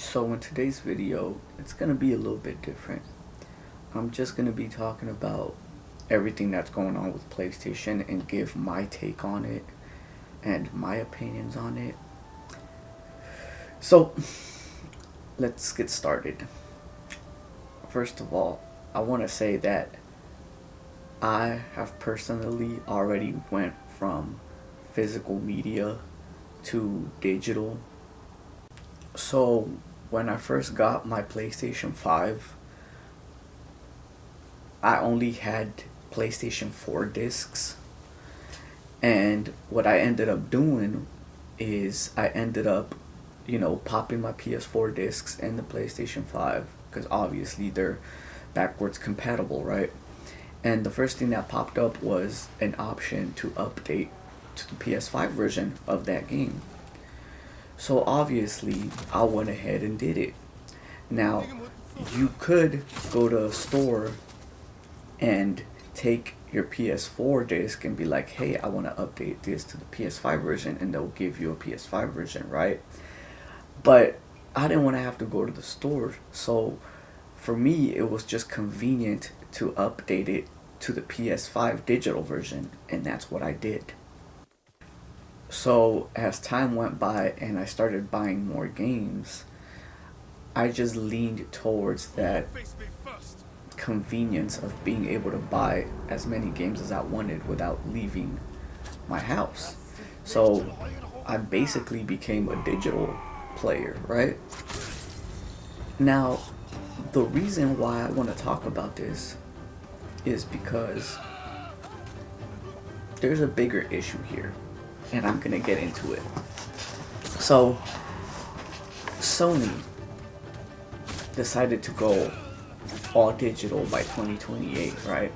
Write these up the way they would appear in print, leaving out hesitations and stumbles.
So in today's video, it's going to be a little bit different. I'm just going to be talking about everything that's going on with PlayStation and give my take on it and my opinions on it. So let's get started. First of all, I want to say that I have personally already went from physical media to digital. So when I first got my PlayStation 5, I only had PlayStation 4 discs. And what I ended up doing is I ended up, popping my PS4 discs in the PlayStation 5 because obviously they're backwards compatible, right? And the first thing that popped up was an option to update to the PS5 version of that game. So obviously I went ahead and did it. Now, you could go to a store and take your PS4 disc and be like, hey, I want to update this to the PS5 version, and they'll give you a PS5 version, right? But I didn't want to have to go to the store, so for me it was just convenient to update it to the PS5 digital version, and that's what I did. So as time went by and I started buying more games, I just leaned towards that convenience of being able to buy as many games as I wanted without leaving my house. So I basically became a digital player, right? Now, the reason why I want to talk about this is because there's a bigger issue here, and I'm gonna get into it. So, Sony decided to go all digital by 2028, right?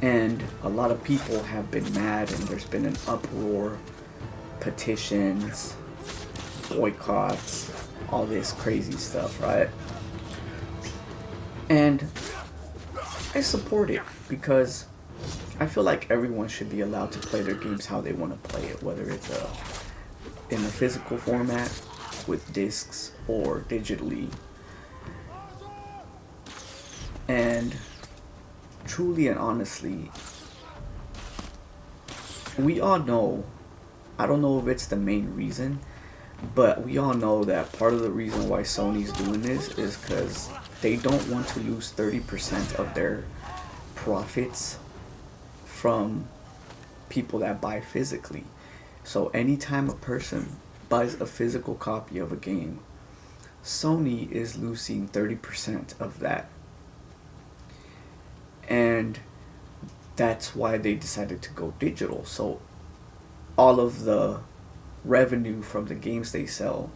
And a lot of people have been mad, and there's been an uproar, petitions, boycotts, all this crazy stuff, right? And I support it because I feel like everyone should be allowed to play their games how they want to play it, whether it's in a physical format with discs or digitally. And truly and honestly, we all know, I don't know if it's the main reason, but we all know that part of the reason why Sony's doing this is because they don't want to lose 30% of their profits from people that buy physically. So anytime a person buys a physical copy of a game, Sony is losing 30% of that. And that's why they decided to go digital. So all of the revenue from the games they sell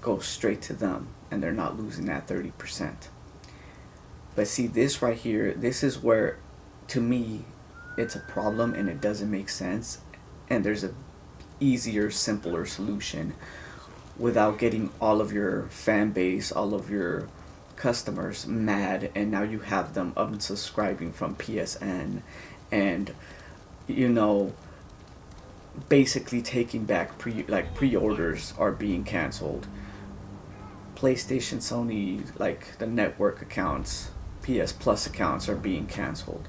goes straight to them, and they're not losing that 30%. But see, this right here, this is where, to me, it's a problem and it doesn't make sense, and there's a easier, simpler solution without getting all of your fan base, all of your customers mad, and now you have them unsubscribing from PSN, and basically taking back pre-orders are being canceled. PlayStation, Sony, like the network accounts, PS Plus accounts are being canceled.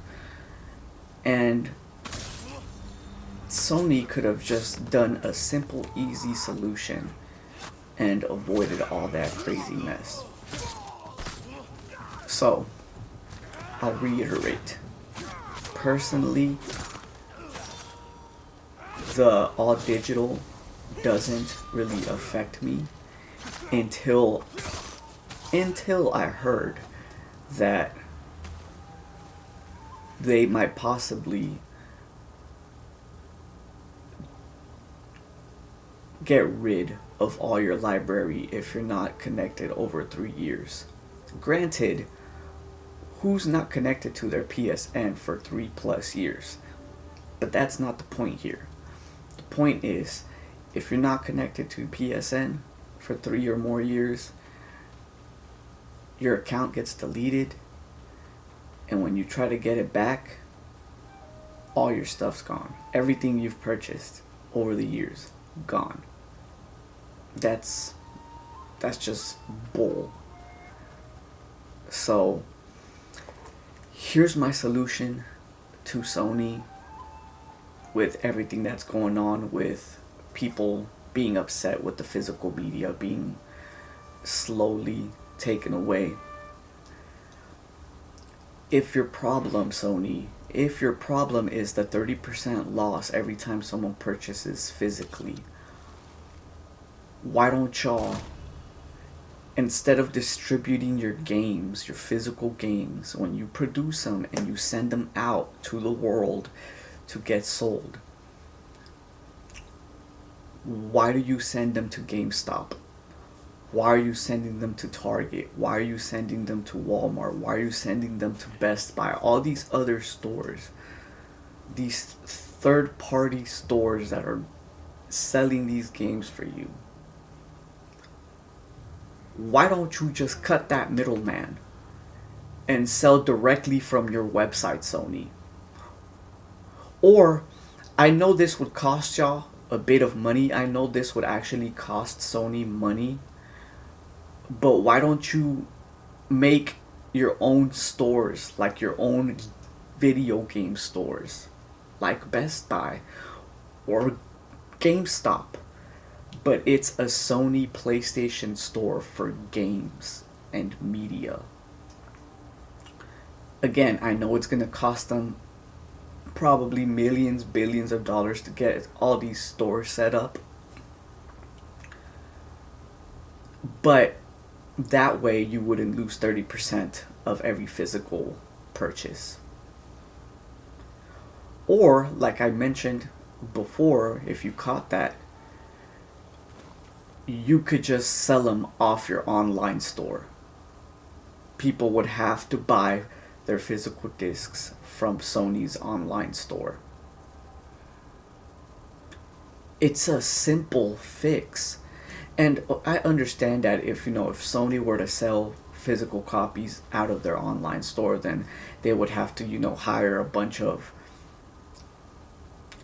And Sony could have just done a simple, easy solution and avoided all that crazy mess. So, I'll reiterate. Personally, the all digital doesn't really affect me until I heard that they might possibly get rid of all your library if you're not connected over 3 years. Granted, who's not connected to their PSN for 3+ years? But that's not the point here. The point is, if you're not connected to PSN for 3 or more years, your account gets deleted, and when you try to get it back, all your stuff's gone. Everything you've purchased over the years, gone. That's That's just bull. So here's my solution to Sony with everything that's going on with people being upset with the physical media being slowly taken away. If your problem, Sony, if your problem is the 30% loss every time someone purchases physically, why don't y'all, instead of distributing your games, your physical games, when you produce them and you send them out to the world to get sold, why do you send them to GameStop? Why are you sending them to Target? Why are you sending them to Walmart? Why are you sending them to Best Buy? All these other stores, these third-party stores that are selling these games for you. Why don't you just cut that middleman and sell directly from your website, Sony? Or, I know this would cost y'all a bit of money. I know this would actually cost Sony money. But why don't you make your own stores, like your own video game stores, like Best Buy or GameStop? But it's a Sony PlayStation store for games and media. Again, I know it's going to cost them probably millions, billions of dollars to get all these stores set up. But that way you wouldn't lose 30% of every physical purchase. Or, like I mentioned before, if you caught that, you could just sell them off your online store. People would have to buy their physical discs from Sony's online store. It's a simple fix. And I understand that if Sony were to sell physical copies out of their online store, then they would have to, hire a bunch of,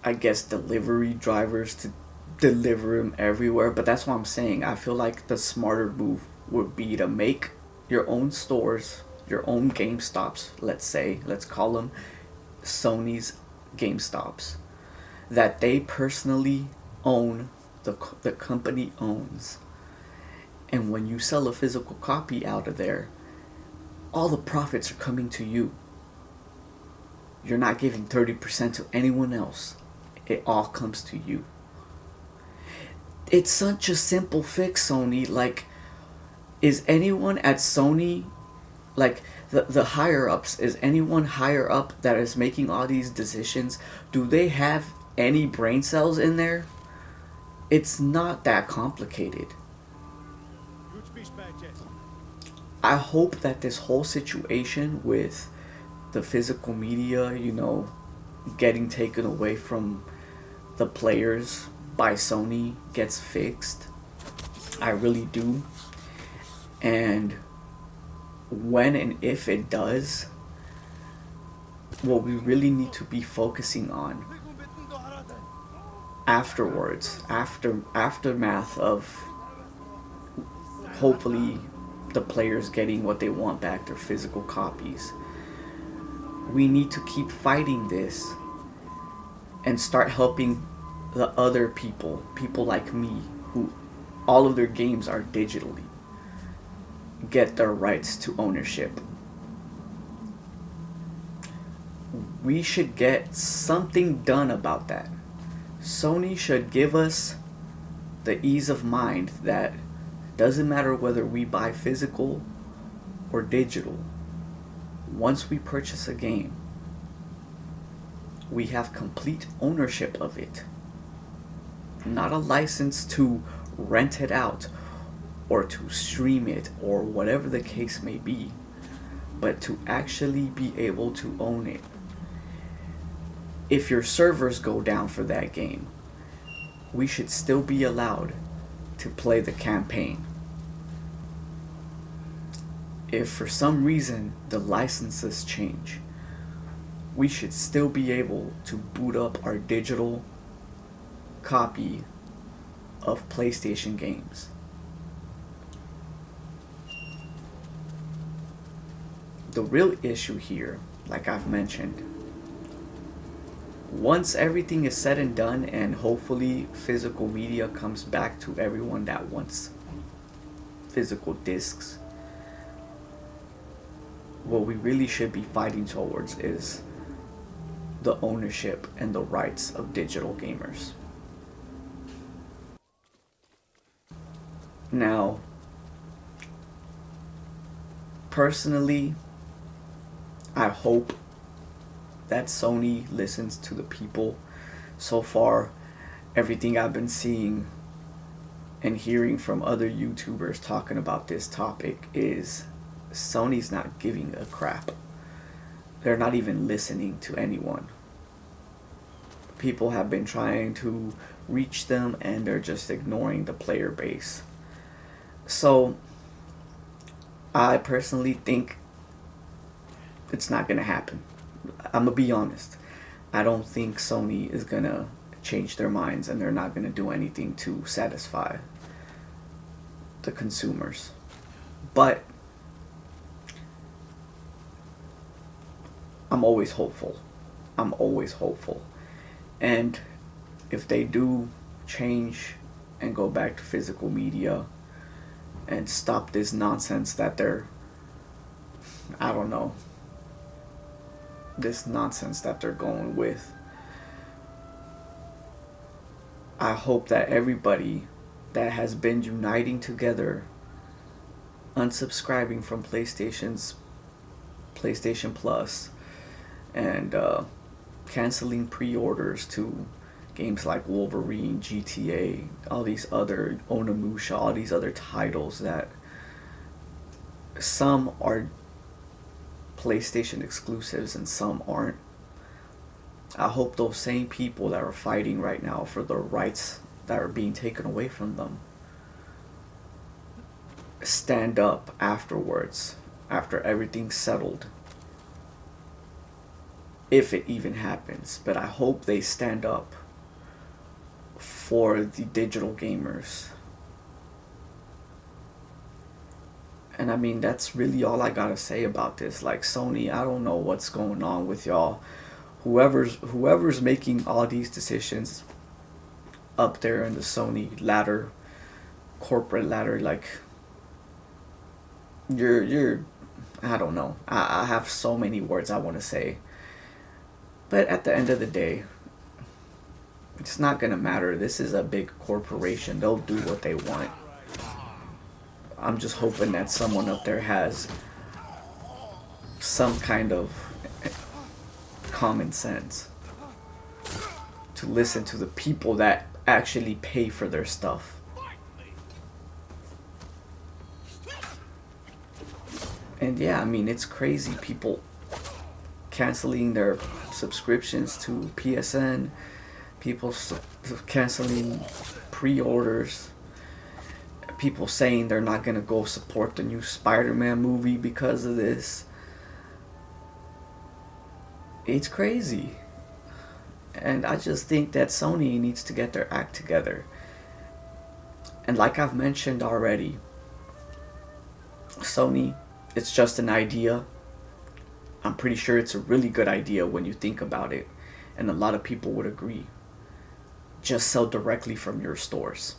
I guess, delivery drivers to deliver them everywhere. But that's what I'm saying. I feel like the smarter move would be to make your own stores, your own GameStops, let's call them Sony's GameStops, that they personally own, the company owns. And when you sell a physical copy out of there, all the profits are coming to you. You're not giving 30% to anyone else. It all comes to you. It's such a simple fix, Sony. Like, is anyone at Sony, like the higher ups, is anyone higher up that is making all these decisions, do they have any brain cells in there? It's not that complicated. I hope that this whole situation with the physical media, getting taken away from the players by Sony gets fixed. I really do. And when and if it does, what we really need to be focusing on afterwards, aftermath of hopefully the players getting what they want back, their physical copies, we need to keep fighting this and start helping the other people like me, who all of their games are digitally, get their rights to ownership. We should get something done about that. Sony should give us the ease of mind that doesn't matter whether we buy physical or digital. Once we purchase a game, we have complete ownership of it. Not a license to rent it out or to stream it or whatever the case may be, but to actually be able to own it. If your servers go down for that game, we should still be allowed to play the campaign. If for some reason the licenses change, we should still be able to boot up our digital copy of PlayStation games. the real issue here, like I've mentioned, once everything is said and done, and hopefully physical media comes back to everyone that wants physical discs, what we really should be fighting towards is the ownership and the rights of digital gamers. Now, personally, I hope that Sony listens to the people. So far, everything I've been seeing and hearing from other YouTubers talking about this topic is Sony's not giving a crap. They're not even listening to anyone. People have been trying to reach them and they're just ignoring the player base. So, I personally think it's not going to happen. I'm going to be honest. I don't think Sony is going to change their minds, and they're not going to do anything to satisfy the consumers. But I'm always hopeful. I'm always hopeful. And if they do change and go back to physical media and stop this nonsense that they're, I don't know, this nonsense that they're going with, I hope that everybody that has been uniting together, unsubscribing from PlayStation Plus, and canceling pre-orders to games like Wolverine, GTA, all these other Onimusha, all these other titles that some are PlayStation exclusives and some aren't. I hope those same people that are fighting right now for the rights that are being taken away from them stand up afterwards, after everything's settled, if it even happens. But I hope they stand up for the digital gamers. And I mean, that's really all I gotta say about this. Like, Sony, I don't know what's going on with y'all. Whoever's making all these decisions up there in the Sony ladder, corporate ladder, like, you're I don't know. I have so many words I want to say. But at the end of the day, it's not gonna matter. This is a big corporation. They'll do what they want. I'm just hoping that someone up there has some kind of common sense to listen to the people that actually pay for their stuff. And yeah, I mean, it's crazy. People canceling their subscriptions to PSN, people canceling pre-orders, people saying they're not gonna go support the new Spider-Man movie because of this. It's crazy. And I just think that Sony needs to get their act together. And like I've mentioned already, Sony, it's just an idea. I'm pretty sure it's a really good idea when you think about it. And a lot of people would agree. Just sell directly from your stores.